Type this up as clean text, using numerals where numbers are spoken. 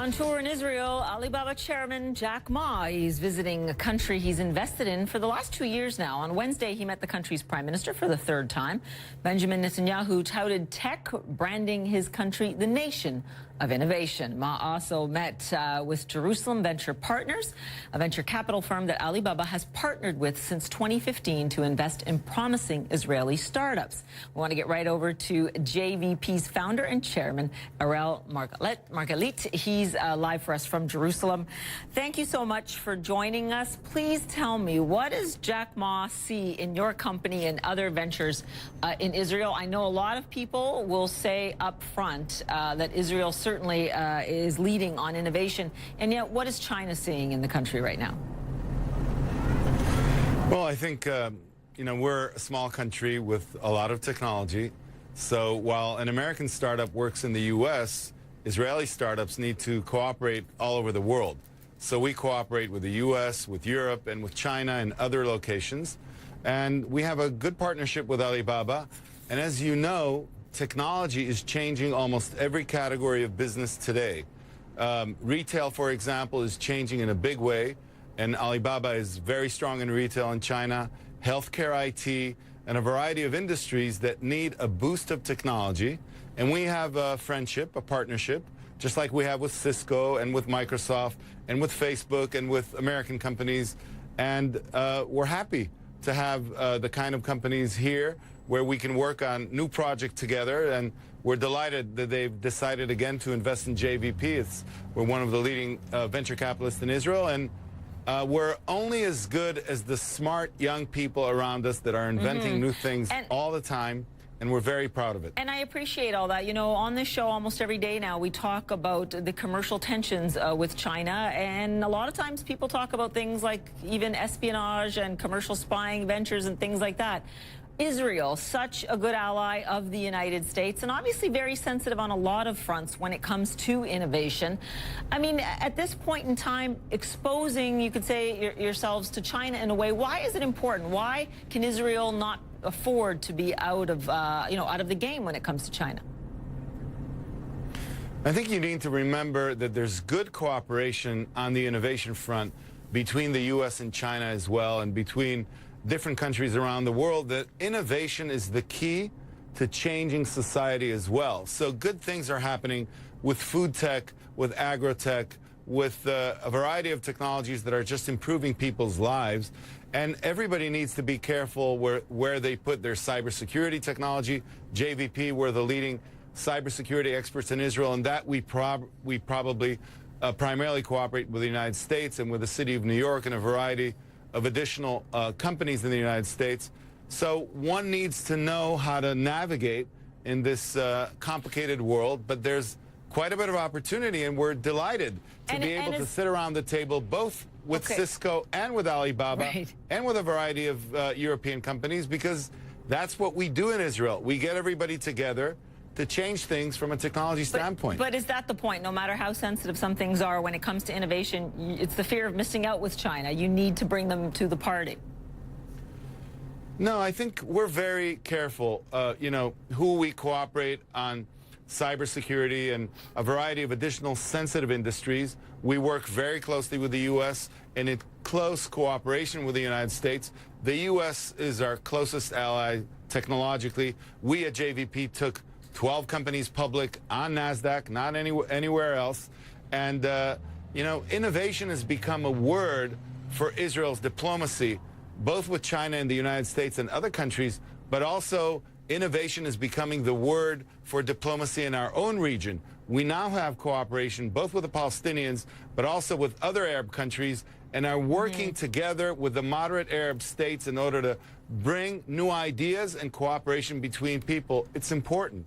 On tour in Israel, Alibaba chairman Jack Ma. He's visiting a country he's invested in for the last 2 years now. On Wednesday, he met the country's prime minister for the third time. Benjamin Netanyahu touted tech, branding his country the nation of innovation. Ma also met with Jerusalem Venture Partners, a venture capital firm that Alibaba has partnered with since 2015 to invest in promising Israeli startups. We want to get right over to JVP's founder and chairman, Erel Margalit. He's live for us from Jerusalem. Thank you so much for joining us. Please tell me, what does Jack Ma see in your company and other ventures in Israel? I know a lot of people will say up front that Israel certainly is leading on innovation. And yet, what is China seeing in the country right now? Well, I think, we're a small country with a lot of technology. So while an American startup works in the U.S., Israeli startups need to cooperate all over the world. So we cooperate with the U.S., with Europe, and with China and other locations. And we have a good partnership with Alibaba. And as you know, technology is changing almost every category of business today. Retail, for example, is changing in a big way. And Alibaba is very strong in retail in China, healthcare, IT, and a variety of industries that need a boost of technology. And we have a friendship, a partnership, just like we have with Cisco and with Microsoft and with Facebook and with American companies. And we're happy to have the kind of companies here where we can work on new projects together. And we're delighted that they've decided again to invest in JVP. We're one of the leading venture capitalists in Israel. And we're only as good as the smart young people around us that are inventing new things all the time. And we're very proud of it. And I appreciate all that. You know, on this show almost every day now, we talk about the commercial tensions with China. And a lot of times people talk about things like even espionage and commercial spying ventures and things like that. Israel, such a good ally of the United States, and obviously very sensitive on a lot of fronts when it comes to innovation. I mean, at this point in time, exposing, you could say, yourselves to China in a way, why is it important? Why can Israel not afford to be out of the game when it comes to China? I think you need to remember that there's good cooperation on the innovation front between the U.S. and China as well, and between different countries around the world, that innovation is the key to changing society as well. So good things are happening with food tech, with agro-tech, with a variety of technologies that are just improving people's lives. And everybody needs to be careful where they put their cybersecurity technology. JVP, we're the leading cybersecurity experts in Israel, and that we probably primarily cooperate with the United States and with the city of New York and a variety of additional companies in the United States. So one needs to know how to navigate in this complicated world, but there's quite a bit of opportunity, and we're delighted to be able to sit around the table both with Cisco and with Alibaba and with a variety of European companies, because that's what we do in Israel. We get everybody together to change things from a technology standpoint. But is that the point? No matter how sensitive some things are, when it comes to innovation, it's the fear of missing out with China. You need to bring them to the party. No, I think we're very careful, who we cooperate on cybersecurity and a variety of additional sensitive industries. We work very closely with the U.S. and in close cooperation with the United States. The U.S. is our closest ally technologically. We at JVP took 12 companies public on NASDAQ, not anywhere else. And, innovation has become a word for Israel's diplomacy, both with China and the United States and other countries, but also innovation is becoming the word for diplomacy in our own region. We now have cooperation both with the Palestinians, but also with other Arab countries, and are working together with the moderate Arab states in order to bring new ideas and cooperation between people. It's important.